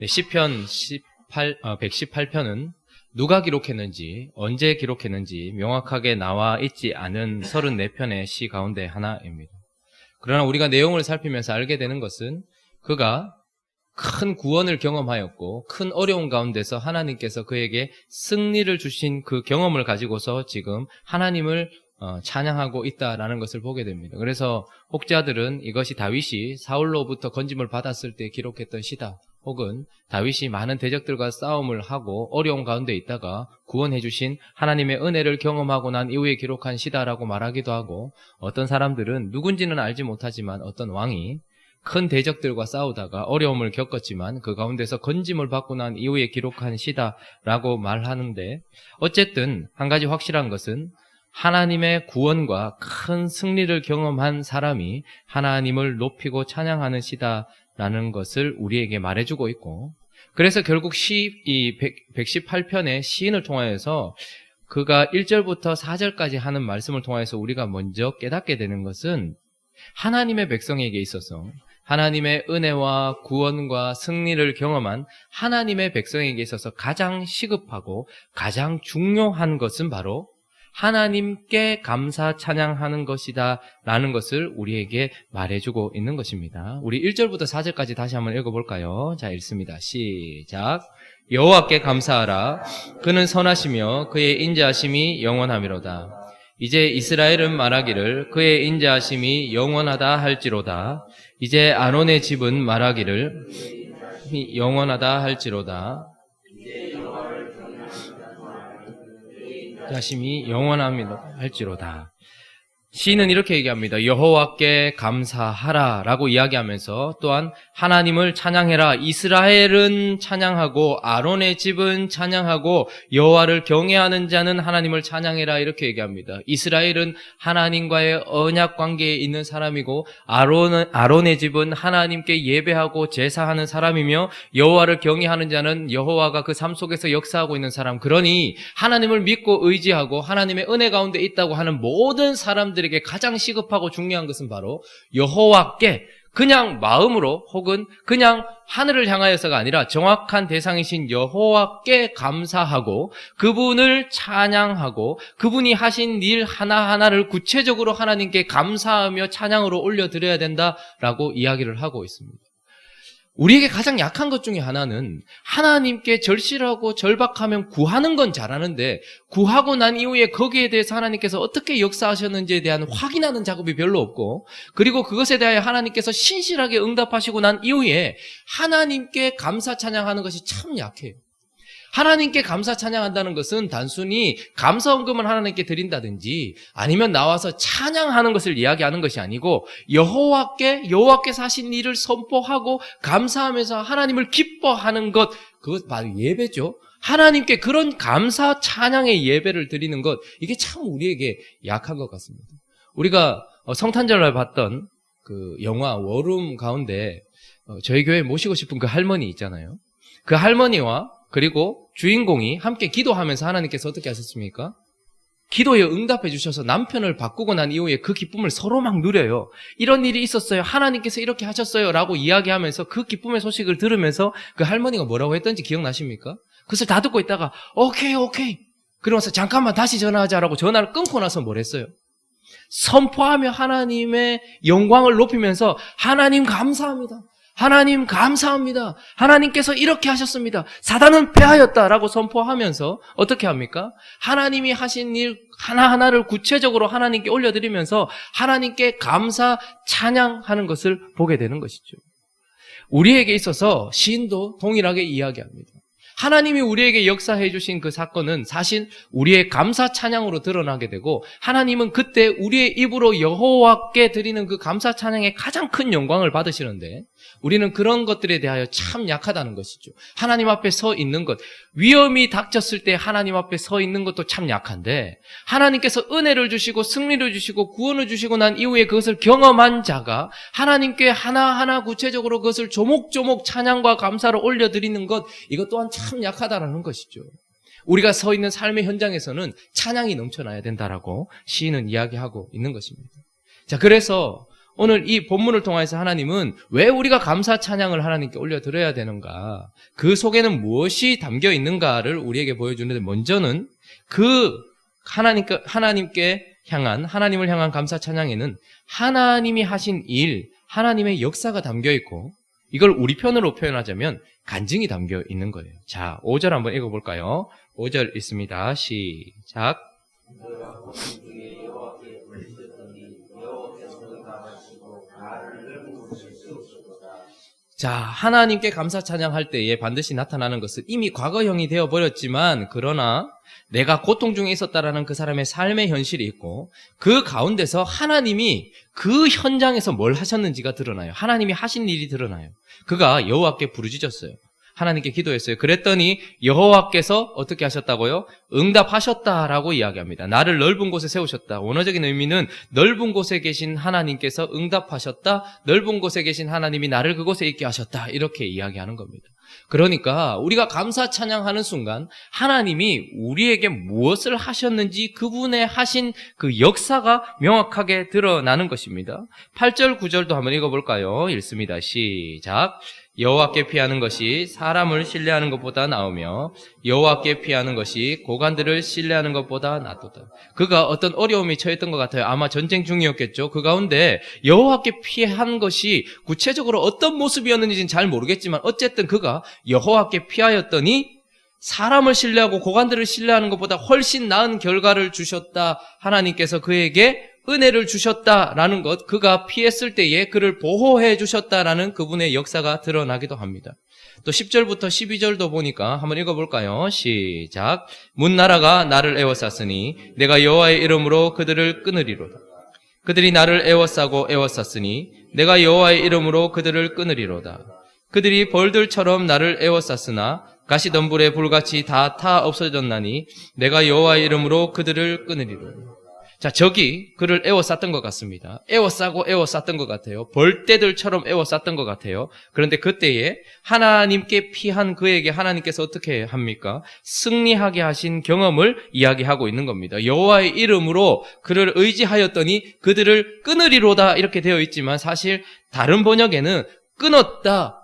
시편 118편은 누가 기록했는지, 언제 기록했는지 명확하게 나와 있지 않은 34편의 시 가운데 하나입니다. 그러나 우리가 내용을 살피면서 알게 되는 것은 그가 큰 구원을 경험하였고 큰 어려움 가운데서 하나님께서 그에게 승리를 주신 그 경험을 가지고서 지금 하나님을 찬양하고 있다라는 것을 보게 됩니다. 그래서 혹자들은 이것이 다윗이 사울로부터 건짐을 받았을 때 기록했던 시다, 혹은 다윗이 많은 대적들과 싸움을 하고 어려움 가운데 있다가 구원해 주신 하나님의 은혜를 경험하고 난 이후에 기록한 시다라고 말하기도 하고, 어떤 사람들은 누군지는 알지 못하지만 어떤 왕이 큰 대적들과 싸우다가 어려움을 겪었지만 그 가운데서 건짐을 받고 난 이후에 기록한 시다라고 말하는데, 어쨌든 한 가지 확실한 것은 하나님의 구원과 큰 승리를 경험한 사람이 하나님을 높이고 찬양하는 시다라는 것을 우리에게 말해주고 있고, 그래서 결국 이 118편의 시인을 통하여서 그가 1절부터 4절까지 하는 말씀을 통하여서 우리가 먼저 깨닫게 되는 것은 하나님의 백성에게 있어서 하나님의 은혜와 구원과 승리를 경험한 하나님의 백성에게 있어서 가장 시급하고 가장 중요한 것은 바로 하나님께 감사 찬양하는 것이다 라는 것을 우리에게 말해주고 있는 것입니다. 우리 1절부터 4절까지 다시 한번 읽어볼까요? 자, 읽습니다. 시작. 여호와께 감사하라. 그는 선하시며 그의 인자하심이 영원하미로다. 이제 이스라엘은 말하기를 그의 인자하심이 영원하다 할지로다. 이제 아론의 집은 말하기를 영원하다 할지로다. 인자하심이 영원합니다 할지로다. 시인은 이렇게 얘기합니다. 여호와께 감사하라 라고 이야기하면서 또한 하나님을 찬양해라. 이스라엘은 찬양하고 아론의 집은 찬양하고 여호와를 경외하는 자는 하나님을 찬양해라 이렇게 얘기합니다. 이스라엘은 하나님과의 언약 관계에 있는 사람이고 아론의 집은 하나님께 예배하고 제사하는 사람이며 여호와를 경외하는 자는 여호와가 그 삶 속에서 역사하고 있는 사람. 그러니 하나님을 믿고 의지하고 하나님의 은혜 가운데 있다고 하는 모든 사람들 에게 가장 시급하고 중요한 것은 바로 여호와께 그냥 마음으로 혹은 그냥 하늘을 향하여서가 아니라 정확한 대상이신 여호와께 감사하고 그분을 찬양하고 그분이 하신 일 하나하나를 구체적으로 하나님께 감사하며 찬양으로 올려드려야 된다라고 이야기를 하고 있습니다. 우리에게 가장 약한 것 중에 하나는 하나님께 절실하고 절박하면 구하는 건 잘하는데 구하고 난 이후에 거기에 대해서 하나님께서 어떻게 역사하셨는지에 대한 확인하는 작업이 별로 없고, 그리고 그것에 대하여 하나님께서 신실하게 응답하시고 난 이후에 하나님께 감사 찬양하는 것이 참 약해요. 하나님께 감사 찬양한다는 것은 단순히 감사헌금을 하나님께 드린다든지 아니면 나와서 찬양하는 것을 이야기하는 것이 아니고 여호와께서 하신 일을 선포하고 감사하면서 하나님을 기뻐하는 것, 그것 바로 예배죠. 하나님께 그런 감사 찬양의 예배를 드리는 것, 이게 참 우리에게 약한 것 같습니다. 우리가 성탄절날 봤던 그 영화 워룸 가운데 저희 교회에 모시고 싶은 그 할머니 있잖아요. 그 할머니와 그리고 주인공이 함께 기도하면서 하나님께서 어떻게 하셨습니까? 기도에 응답해 주셔서 남편을 바꾸고 난 이후에 그 기쁨을 서로 막 누려요. 이런 일이 있었어요. 하나님께서 이렇게 하셨어요. 라고 이야기하면서 그 기쁨의 소식을 들으면서 그 할머니가 뭐라고 했던지 기억나십니까? 그것을 다 듣고 있다가 오케이. 그러면서 잠깐만 다시 전화하자라고 전화를 끊고 나서 뭘 했어요? 선포하며 하나님의 영광을 높이면서 하나님 감사합니다. 하나님 감사합니다. 하나님께서 이렇게 하셨습니다. 사단은 패하였다라고 선포하면서 어떻게 합니까? 하나님이 하신 일 하나하나를 구체적으로 하나님께 올려드리면서 하나님께 감사 찬양하는 것을 보게 되는 것이죠. 우리에게 있어서 시인도 동일하게 이야기합니다. 하나님이 우리에게 역사해 주신 그 사건은 사실 우리의 감사 찬양으로 드러나게 되고, 하나님은 그때 우리의 입으로 여호와께 드리는 그 감사 찬양에 가장 큰 영광을 받으시는데, 우리는 그런 것들에 대하여 참 약하다는 것이죠. 하나님 앞에 서 있는 것, 위험이 닥쳤을 때 하나님 앞에 서 있는 것도 참 약한데, 하나님께서 은혜를 주시고 승리를 주시고 구원을 주시고 난 이후에 그것을 경험한 자가 하나님께 하나하나 구체적으로 그것을 조목조목 찬양과 감사를 올려드리는 것, 이것 또한 참 약하다라는 것이죠. 우리가 서 있는 삶의 현장에서는 찬양이 넘쳐나야 된다라고 시인은 이야기하고 있는 것입니다. 자, 그래서 오늘 이 본문을 통해서 하나님은 왜 우리가 감사 찬양을 하나님께 올려드려야 되는가, 그 속에는 무엇이 담겨 있는가를 우리에게 보여주는데, 먼저는 그 하나님을 향한 감사 찬양에는 하나님이 하신 일, 하나님의 역사가 담겨 있고, 이걸 우리 편으로 표현하자면 간증이 담겨 있는 거예요. 자, 5절 한번 읽어볼까요? 5절 있습니다. 시작. 자, 하나님께 감사 찬양할 때에 반드시 나타나는 것은 이미 과거형이 되어버렸지만, 그러나 내가 고통 중에 있었다라는 그 사람의 삶의 현실이 있고, 그 가운데서 하나님이 그 현장에서 뭘 하셨는지가 드러나요. 하나님이 하신 일이 드러나요. 그가 여호와께 부르짖었어요. 하나님께 기도했어요. 그랬더니 여호와께서 어떻게 하셨다고요? 응답하셨다라고 이야기합니다. 나를 넓은 곳에 세우셨다. 원어적인 의미는 넓은 곳에 계신 하나님께서 응답하셨다. 넓은 곳에 계신 하나님이 나를 그곳에 있게 하셨다. 이렇게 이야기하는 겁니다. 그러니까 우리가 감사 찬양하는 순간 하나님이 우리에게 무엇을 하셨는지 그분의 하신 그 역사가 명확하게 드러나는 것입니다. 8절 9절도 한번 읽어볼까요? 읽습니다. 시작. 여호와께 피하는 것이 사람을 신뢰하는 것보다 나으며 여호와께 피하는 것이 고관들을 신뢰하는 것보다 낫도다. 그가 어떤 어려움이 처했던 것 같아요. 아마 전쟁 중이었겠죠. 그 가운데 여호와께 피한 것이 구체적으로 어떤 모습이었는지는 잘 모르겠지만 어쨌든 그가 여호와께 피하였더니 사람을 신뢰하고 고관들을 신뢰하는 것보다 훨씬 나은 결과를 주셨다. 하나님께서 그에게 은혜를 주셨다라는 것, 그가 피했을 때에 그를 보호해 주셨다라는 그분의 역사가 드러나기도 합니다. 또 10절부터 12절도 보니까 한번 읽어볼까요? 시작. 문나라가 나를 애워쌌으니 내가 여호와의 이름으로 그들을 끊으리로다. 그들이 나를 애워싸고 애워쌌으니 내가 여호와의 이름으로 그들을 끊으리로다. 그들이 벌들처럼 나를 애워쌌으나 가시덤불에 불같이 다 타 없어졌나니 내가 여호와의 이름으로 그들을 끊으리로다. 자, 적이 그를 애워쌌던 것 같습니다. 애워쌌던 것 같아요. 벌떼들처럼 애워쌌던 것 같아요. 그런데 그때에 하나님께 피한 그에게 하나님께서 어떻게 합니까? 승리하게 하신 경험을 이야기하고 있는 겁니다. 여호와의 이름으로 그를 의지하였더니 그들을 끊으리로다 이렇게 되어 있지만 사실 다른 번역에는 끊었다,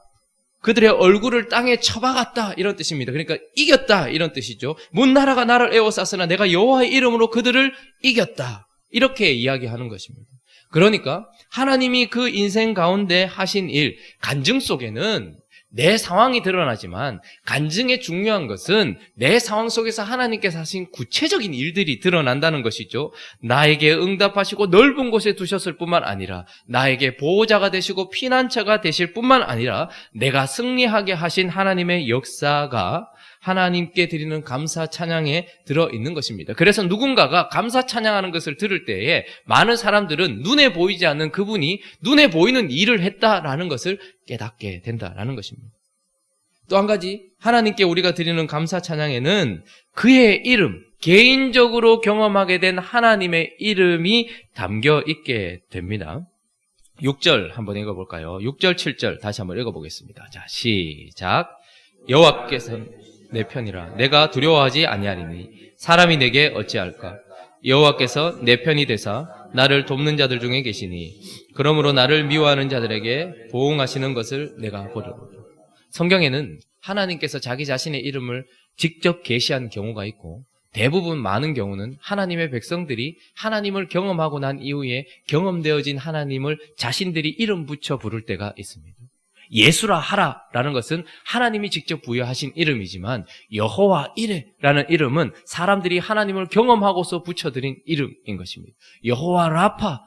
그들의 얼굴을 땅에 쳐박았다 이런 뜻입니다. 그러니까 이겼다 이런 뜻이죠. 문나라가 나를 애워쌌으나 내가 여호와의 이름으로 그들을 이겼다 이렇게 이야기하는 것입니다. 그러니까 하나님이 그 인생 가운데 하신 일, 간증 속에는 내 상황이 드러나지만 간증의 중요한 것은 내 상황 속에서 하나님께서 하신 구체적인 일들이 드러난다는 것이죠. 나에게 응답하시고 넓은 곳에 두셨을 뿐만 아니라 나에게 보호자가 되시고 피난처가 되실 뿐만 아니라 내가 승리하게 하신 하나님의 역사가 하나님께 드리는 감사 찬양에 들어있는 것입니다. 그래서 누군가가 감사 찬양하는 것을 들을 때에 많은 사람들은 눈에 보이지 않는 그분이 눈에 보이는 일을 했다라는 것을 깨닫게 된다라는 것입니다. 또 한 가지, 하나님께 우리가 드리는 감사 찬양에는 그의 이름, 개인적으로 경험하게 된 하나님의 이름이 담겨 있게 됩니다. 6절 한번 읽어볼까요? 6절, 7절 다시 한번 읽어보겠습니다. 자, 시작. 여호와께서 내 편이라 내가 두려워하지 아니하리니 사람이 내게 어찌할까? 여호와께서 내 편이 되사 나를 돕는 자들 중에 계시니 그러므로 나를 미워하는 자들에게 보응하시는 것을 내가 보리로다. 성경에는 하나님께서 자기 자신의 이름을 직접 계시한 경우가 있고 대부분 많은 경우는 하나님의 백성들이 하나님을 경험하고 난 이후에 경험되어진 하나님을 자신들이 이름 붙여 부를 때가 있습니다. 예수라 하라라는 것은 하나님이 직접 부여하신 이름이지만 여호와 이레라는 이름은 사람들이 하나님을 경험하고서 붙여드린 이름인 것입니다. 여호와 라파,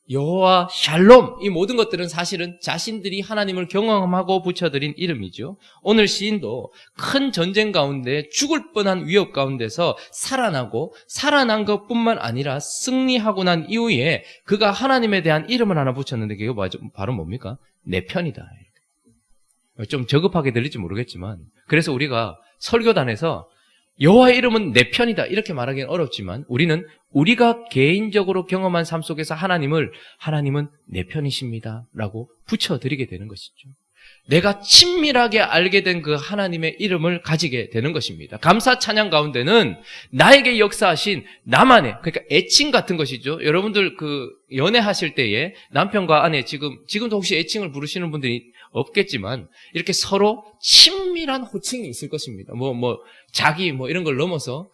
여호와 샬롬, 이 모든 것들은 사실은 자신들이 하나님을 경험하고 붙여드린 이름이죠. 오늘 시인도 큰 전쟁 가운데 죽을 뻔한 위협 가운데서 살아난 것뿐만 아니라 승리하고 난 이후에 그가 하나님에 대한 이름을 하나 붙였는데 그게 바로 뭡니까? 내 편이다. 좀 저급하게 들릴지 모르겠지만 그래서 우리가 설교단에서 여호와의 이름은 내 편이다 이렇게 말하기는 어렵지만 우리는 우리가 개인적으로 경험한 삶 속에서 하나님은 내 편이십니다 라고 붙여드리게 되는 것이죠. 내가 친밀하게 알게 된 그 하나님의 이름을 가지게 되는 것입니다. 감사 찬양 가운데는 나에게 역사하신 나만의, 그러니까 애칭 같은 것이죠. 여러분들 그 연애하실 때에 남편과 아내 지금도 혹시 애칭을 부르시는 분들이 없겠지만 이렇게 서로 친밀한 호칭이 있을 것입니다. 자기 이런 걸 넘어서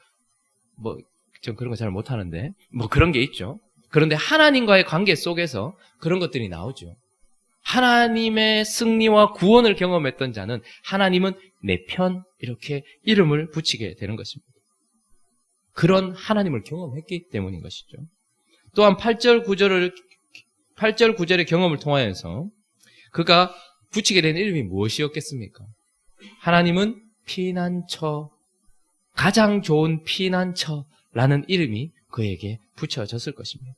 전 그런 거 잘 못하는데 그런 게 있죠. 그런데 하나님과의 관계 속에서 그런 것들이 나오죠. 하나님의 승리와 구원을 경험했던 자는 하나님은 내 편 이렇게 이름을 붙이게 되는 것입니다. 그런 하나님을 경험했기 때문인 것이죠. 또한 8절 9절의 경험을 통하여서 그가 붙이게 된 이름이 무엇이었겠습니까? 하나님은 피난처, 가장 좋은 피난처라는 이름이 그에게 붙여졌을 것입니다.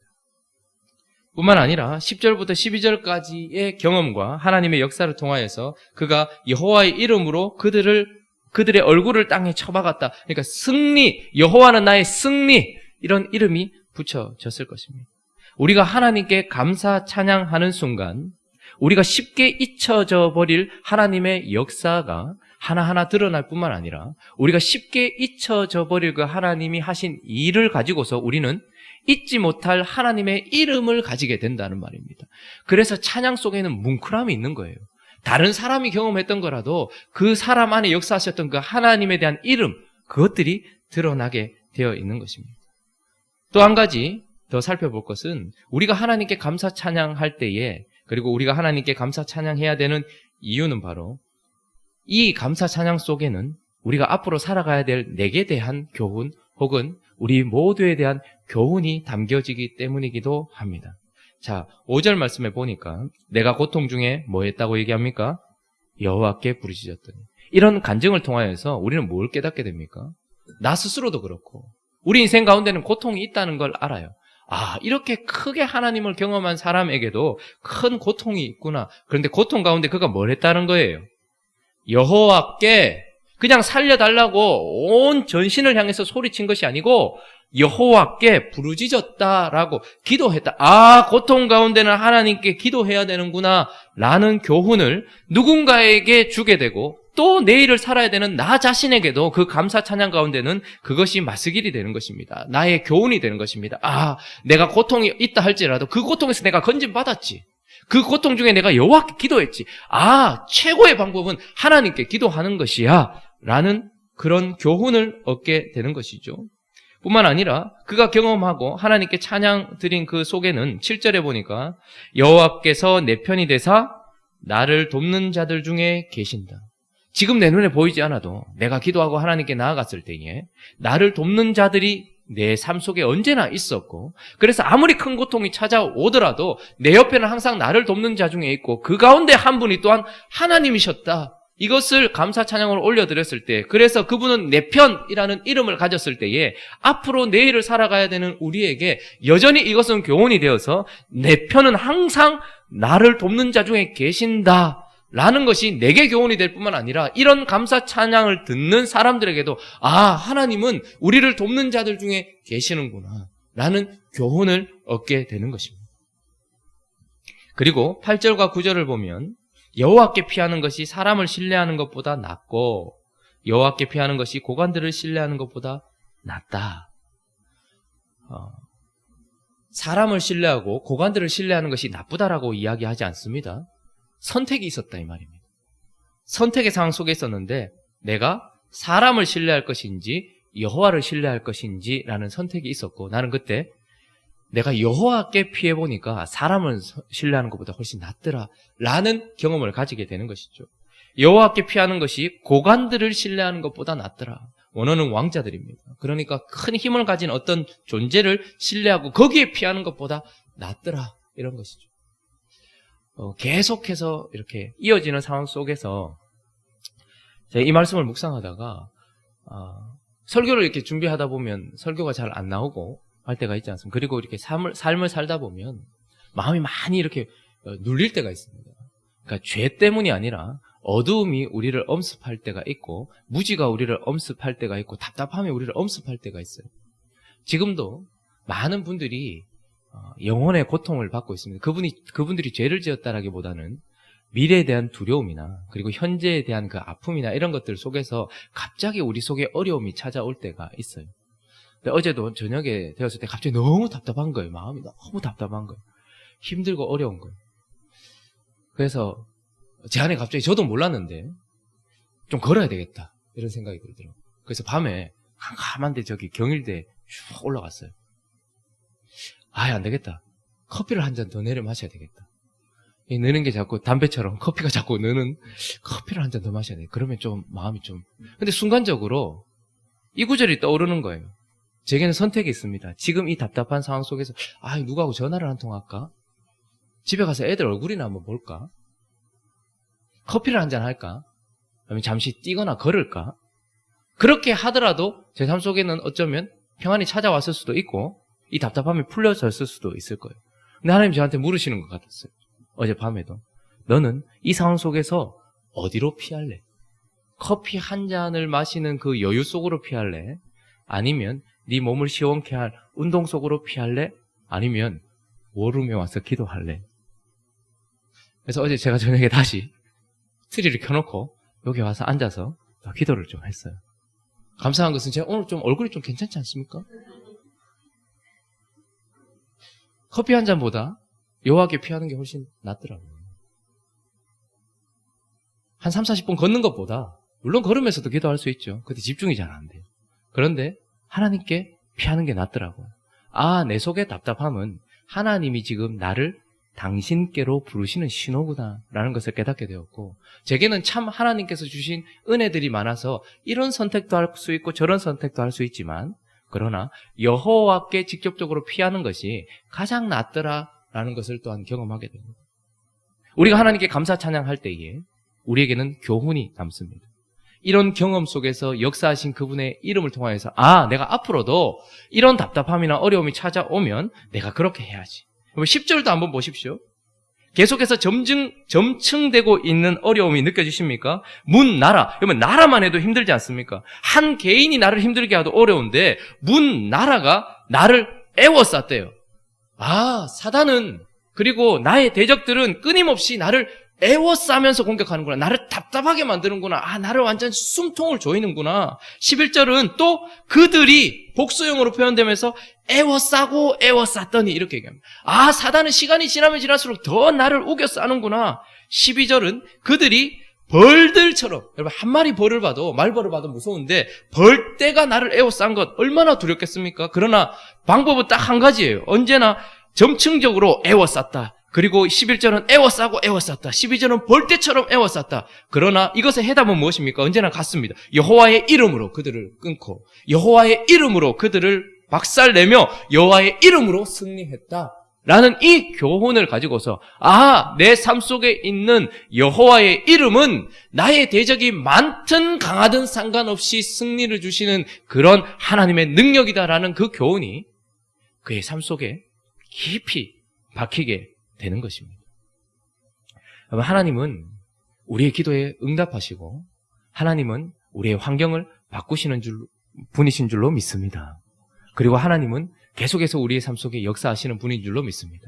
뿐만 아니라 10절부터 12절까지의 경험과 하나님의 역사를 통하여서 그가 여호와의 이름으로 그들의 얼굴을 땅에 쳐박았다. 그러니까 승리, 여호와는 나의 승리, 이런 이름이 붙여졌을 것입니다. 우리가 하나님께 감사 찬양하는 순간 우리가 쉽게 잊혀져 버릴 하나님의 역사가 하나하나 드러날 뿐만 아니라 우리가 쉽게 잊혀져 버릴 그 하나님이 하신 일을 가지고서 우리는 잊지 못할 하나님의 이름을 가지게 된다는 말입니다. 그래서 찬양 속에는 뭉클함이 있는 거예요. 다른 사람이 경험했던 거라도 그 사람 안에 역사하셨던 그 하나님에 대한 이름, 그것들이 드러나게 되어 있는 것입니다. 또 한 가지 더 살펴볼 것은 우리가 하나님께 감사 찬양할 때에, 그리고 우리가 하나님께 감사 찬양해야 되는 이유는 바로 이 감사 찬양 속에는 우리가 앞으로 살아가야 될 내게 대한 교훈 혹은 우리 모두에 대한 교훈이 담겨지기 때문이기도 합니다. 자, 5절 말씀에 보니까 내가 고통 중에 뭐 했다고 얘기합니까? 여호와께 부르짖었더니. 이런 간증을 통하여서 우리는 뭘 깨닫게 됩니까? 나 스스로도 그렇고 우리 인생 가운데는 고통이 있다는 걸 알아요. 이렇게 크게 하나님을 경험한 사람에게도 큰 고통이 있구나. 그런데 고통 가운데 그가 뭘 했다는 거예요? 여호와께 그냥 살려달라고 온 전신을 향해서 소리친 것이 아니고 여호와께 부르짖었다라고 기도했다. 고통 가운데는 하나님께 기도해야 되는구나 라는 교훈을 누군가에게 주게 되고 또 내일을 살아야 되는 나 자신에게도 그 감사 찬양 가운데는 그것이 마스길이 되는 것입니다. 나의 교훈이 되는 것입니다. 내가 고통이 있다 할지라도 그 고통에서 내가 건진받았지. 그 고통 중에 내가 여호와께 기도했지. 최고의 방법은 하나님께 기도하는 것이야 라는 그런 교훈을 얻게 되는 것이죠. 뿐만 아니라 그가 경험하고 하나님께 찬양 드린 그 속에는 7절에 보니까 여호와께서 내 편이 되사 나를 돕는 자들 중에 계신다. 지금 내 눈에 보이지 않아도 내가 기도하고 하나님께 나아갔을 때에 나를 돕는 자들이 내 삶 속에 언제나 있었고, 그래서 아무리 큰 고통이 찾아오더라도 내 옆에는 항상 나를 돕는 자 중에 있고 그 가운데 한 분이 또한 하나님이셨다. 이것을 감사 찬양으로 올려드렸을 때, 그래서 그분은 내 편이라는 이름을 가졌을 때에 앞으로 내일을 살아가야 되는 우리에게 여전히 이것은 교훈이 되어서 내 편은 항상 나를 돕는 자 중에 계신다 라는 것이 내게 교훈이 될 뿐만 아니라 이런 감사 찬양을 듣는 사람들에게도 하나님은 우리를 돕는 자들 중에 계시는구나 라는 교훈을 얻게 되는 것입니다. 그리고 8절과 9절을 보면 여호와께 피하는 것이 사람을 신뢰하는 것보다 낫고 여호와께 피하는 것이 고관들을 신뢰하는 것보다 낫다. 사람을 신뢰하고 고관들을 신뢰하는 것이 나쁘다라고 이야기하지 않습니다. 선택이 있었다 이 말입니다. 선택의 상황 속에 있었는데 내가 사람을 신뢰할 것인지 여호와를 신뢰할 것인지라는 선택이 있었고, 나는 그때 내가 여호와께 피해보니까 사람을 신뢰하는 것보다 훨씬 낫더라 라는 경험을 가지게 되는 것이죠. 여호와께 피하는 것이 고관들을 신뢰하는 것보다 낫더라. 원어는 왕자들입니다. 그러니까 큰 힘을 가진 어떤 존재를 신뢰하고 거기에 피하는 것보다 낫더라 이런 것이죠. 계속해서 이렇게 이어지는 상황 속에서 제가 이 말씀을 묵상하다가 설교를 이렇게 준비하다 보면 설교가 잘 안 나오고 할 때가 있지 않습니까? 그리고 이렇게 삶을 살다 보면 마음이 많이 이렇게 눌릴 때가 있습니다. 그러니까 죄 때문이 아니라 어두움이 우리를 엄습할 때가 있고 무지가 우리를 엄습할 때가 있고 답답함이 우리를 엄습할 때가 있어요. 지금도 많은 분들이 영혼의 고통을 받고 있습니다. 그분들이 죄를 지었다라기보다는 미래에 대한 두려움이나 그리고 현재에 대한 그 아픔이나 이런 것들 속에서 갑자기 우리 속에 어려움이 찾아올 때가 있어요. 근데 어제도 저녁에 되었을 때 갑자기 너무 답답한 거예요. 마음이 너무 답답한 거예요. 힘들고 어려운 거예요. 그래서 제 안에 갑자기 저도 몰랐는데 좀 걸어야 되겠다 이런 생각이 들더라고요. 그래서 밤에 캄캄한데 저기 경일대에 쭉 올라갔어요. 안 되겠다. 커피를 한 잔 더 내려 마셔야 되겠다. 이 느는 게 자꾸 담배처럼 커피가 자꾸 느는 커피를 한 잔 더 마셔야 돼. 그러면 좀 마음이 좀. 근데 순간적으로 이 구절이 떠오르는 거예요. 제게는 선택이 있습니다. 지금 이 답답한 상황 속에서 누구하고 전화를 한 통 할까? 집에 가서 애들 얼굴이나 한번 볼까? 커피를 한 잔 할까? 아니면 잠시 뛰거나 걸을까? 그렇게 하더라도 제 삶 속에는 어쩌면 평안이 찾아왔을 수도 있고 이 답답함이 풀려졌을 수도 있을 거예요. 근데 하나님 저한테 물으시는 것 같았어요. 어젯밤에도. 너는 이 상황 속에서 어디로 피할래? 커피 한 잔을 마시는 그 여유 속으로 피할래? 아니면 네 몸을 시원케 할 운동 속으로 피할래? 아니면 워룸에 와서 기도할래? 그래서 어제 제가 저녁에 다시 트리를 켜놓고 여기 와서 앉아서 기도를 좀 했어요. 감사한 것은 제가 오늘 좀 얼굴이 좀 괜찮지 않습니까? 커피 한 잔보다 여호와께 피하는 게 훨씬 낫더라고요. 한 3, 40분 걷는 것보다 물론 걸으면서도 기도할 수 있죠. 그때 집중이 잘 안 돼요. 그런데 하나님께 피하는 게 낫더라고요. 내 속의 답답함은 하나님이 지금 나를 당신께로 부르시는 신호구나 라는 것을 깨닫게 되었고 제게는 참 하나님께서 주신 은혜들이 많아서 이런 선택도 할 수 있고 저런 선택도 할 수 있지만 그러나 여호와께 직접적으로 피하는 것이 가장 낫더라라는 것을 또한 경험하게 됩니다. 우리가 하나님께 감사 찬양할 때에 우리에게는 교훈이 남습니다. 이런 경험 속에서 역사하신 그분의 이름을 통하여서 내가 앞으로도 이런 답답함이나 어려움이 찾아오면 내가 그렇게 해야지. 10절도 한번 보십시오. 계속해서 점층되고 있는 어려움이 느껴지십니까? 나라. 여러분, 나라만 해도 힘들지 않습니까? 한 개인이 나를 힘들게 하도 어려운데, 나라가 나를 애워쌌대요. 사단은, 그리고 나의 대적들은 끊임없이 나를 애워싸면서 공격하는구나. 나를 답답하게 만드는구나. 나를 완전 숨통을 조이는구나. 11절은 또 그들이 복수형으로 표현되면서 애워싸고 애워쌌더니 이렇게 얘기합니다. 사단은 시간이 지나면 지날수록 더 나를 우겨 싸는구나. 12절은 그들이 벌들처럼, 여러분 한 마리 벌을 봐도 말벌을 봐도 무서운데 벌떼가 나를 애워싼 것 얼마나 두렵겠습니까? 그러나 방법은 딱 한 가지예요. 언제나 점층적으로 애워쌌다. 그리고 11절은 애워싸고 애워쌌다. 12절은 벌떼처럼 애워쌌다. 그러나 이것의 해답은 무엇입니까? 언제나 같습니다. 여호와의 이름으로 그들을 끊고 여호와의 이름으로 그들을 박살내며 여호와의 이름으로 승리했다. 라는 이 교훈을 가지고서 내 삶 속에 있는 여호와의 이름은 나의 대적이 많든 강하든 상관없이 승리를 주시는 그런 하나님의 능력이다라는 그 교훈이 그의 삶 속에 깊이 박히게 되는 것입니다. 하나님은 우리의 기도에 응답하시고 하나님은 우리의 환경을 바꾸시는 분이신 줄로 믿습니다. 그리고 하나님은 계속해서 우리의 삶 속에 역사하시는 분인 줄로 믿습니다.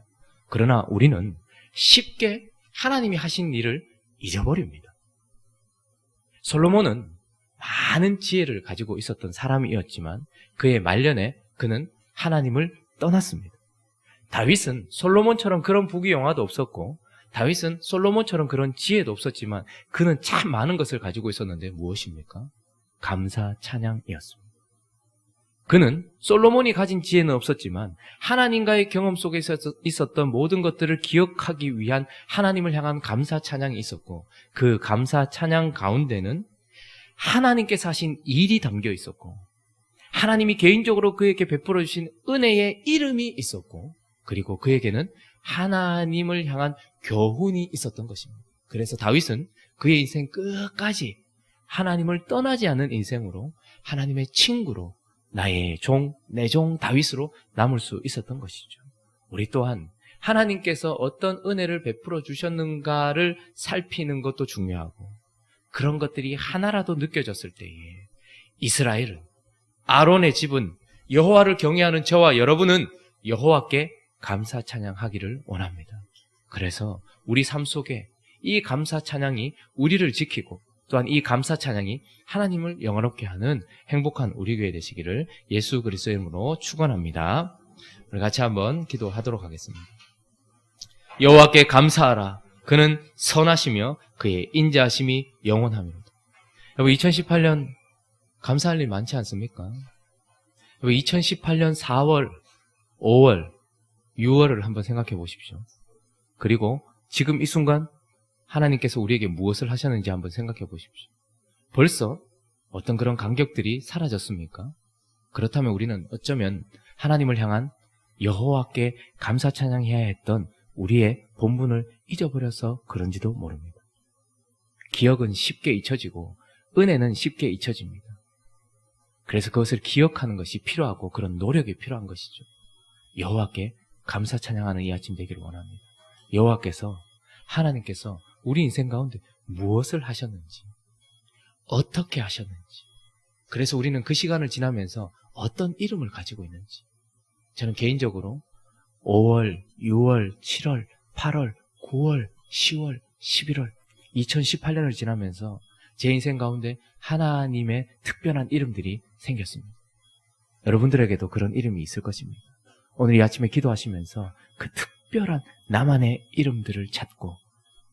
그러나 우리는 쉽게 하나님이 하신 일을 잊어버립니다. 솔로몬은 많은 지혜를 가지고 있었던 사람이었지만 그의 말년에 그는 하나님을 떠났습니다. 다윗은 솔로몬처럼 그런 부귀영화도 없었고 다윗은 솔로몬처럼 그런 지혜도 없었지만 그는 참 많은 것을 가지고 있었는데 무엇입니까? 감사 찬양이었습니다. 그는 솔로몬이 가진 지혜는 없었지만 하나님과의 경험 속에 있었던 모든 것들을 기억하기 위한 하나님을 향한 감사 찬양이 있었고 그 감사 찬양 가운데는 하나님께서 하신 일이 담겨 있었고 하나님이 개인적으로 그에게 베풀어 주신 은혜의 이름이 있었고 그리고 그에게는 하나님을 향한 교훈이 있었던 것입니다. 그래서 다윗은 그의 인생 끝까지 하나님을 떠나지 않는 인생으로 하나님의 친구로 나의 종, 내 종 다윗으로 남을 수 있었던 것이죠. 우리 또한 하나님께서 어떤 은혜를 베풀어 주셨는가를 살피는 것도 중요하고 그런 것들이 하나라도 느껴졌을 때에 이스라엘은 아론의 집은 여호와를 경외하는 저와 여러분은 여호와께 감사 찬양하기를 원합니다. 그래서 우리 삶 속에 이 감사 찬양이 우리를 지키고 또한 이 감사 찬양이 하나님을 영화롭게 하는 행복한 우리 교회 되시기를 예수 그리스도의 이름으로 축원합니다. 우리 같이 한번 기도하도록 하겠습니다. 여호와께 감사하라. 그는 선하시며 그의 인자하심이 영원합니다. 여러분 2018년 감사할 일 많지 않습니까? 여러분 2018년 4월, 5월, 6월을 한번 생각해 보십시오. 그리고 지금 이 순간 하나님께서 우리에게 무엇을 하셨는지 한번 생각해 보십시오. 벌써 어떤 그런 간격들이 사라졌습니까? 그렇다면 우리는 어쩌면 하나님을 향한 여호와께 감사 찬양해야 했던 우리의 본분을 잊어버려서 그런지도 모릅니다. 기억은 쉽게 잊혀지고 은혜는 쉽게 잊혀집니다. 그래서 그것을 기억하는 것이 필요하고 그런 노력이 필요한 것이죠. 여호와께 감사 찬양하는 이 아침 되기를 원합니다. 여호와께서 하나님께서 우리 인생 가운데 무엇을 하셨는지 어떻게 하셨는지 그래서 우리는 그 시간을 지나면서 어떤 이름을 가지고 있는지 저는 개인적으로 5월, 6월, 7월, 8월, 9월, 10월, 11월 2018년을 지나면서 제 인생 가운데 하나님의 특별한 이름들이 생겼습니다. 여러분들에게도 그런 이름이 있을 것입니다. 오늘 이 아침에 기도하시면서 그 특별한 나만의 이름들을 찾고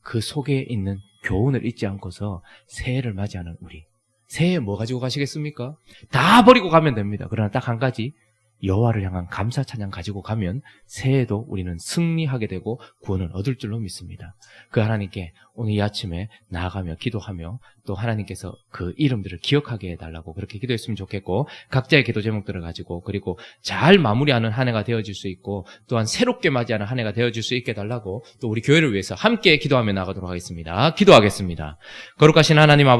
그 속에 있는 교훈을 잊지 않고서 새해를 맞이하는 우리. 새해에 뭐 가지고 가시겠습니까? 다 버리고 가면 됩니다. 그러나 딱 한 가지 여호와를 향한 감사 찬양 가지고 가면 새해에도 우리는 승리하게 되고 구원을 얻을 줄로 믿습니다. 그 하나님께 오늘 이 아침에 나아가며 기도하며 또 하나님께서 그 이름들을 기억하게 해달라고 그렇게 기도했으면 좋겠고 각자의 기도 제목들을 가지고 그리고 잘 마무리하는 한 해가 되어질 수 있고 또한 새롭게 맞이하는 한 해가 되어질 수 있게 해달라고 또 우리 교회를 위해서 함께 기도하며 나가도록 하겠습니다. 기도하겠습니다. 거룩하신 하나님 아버지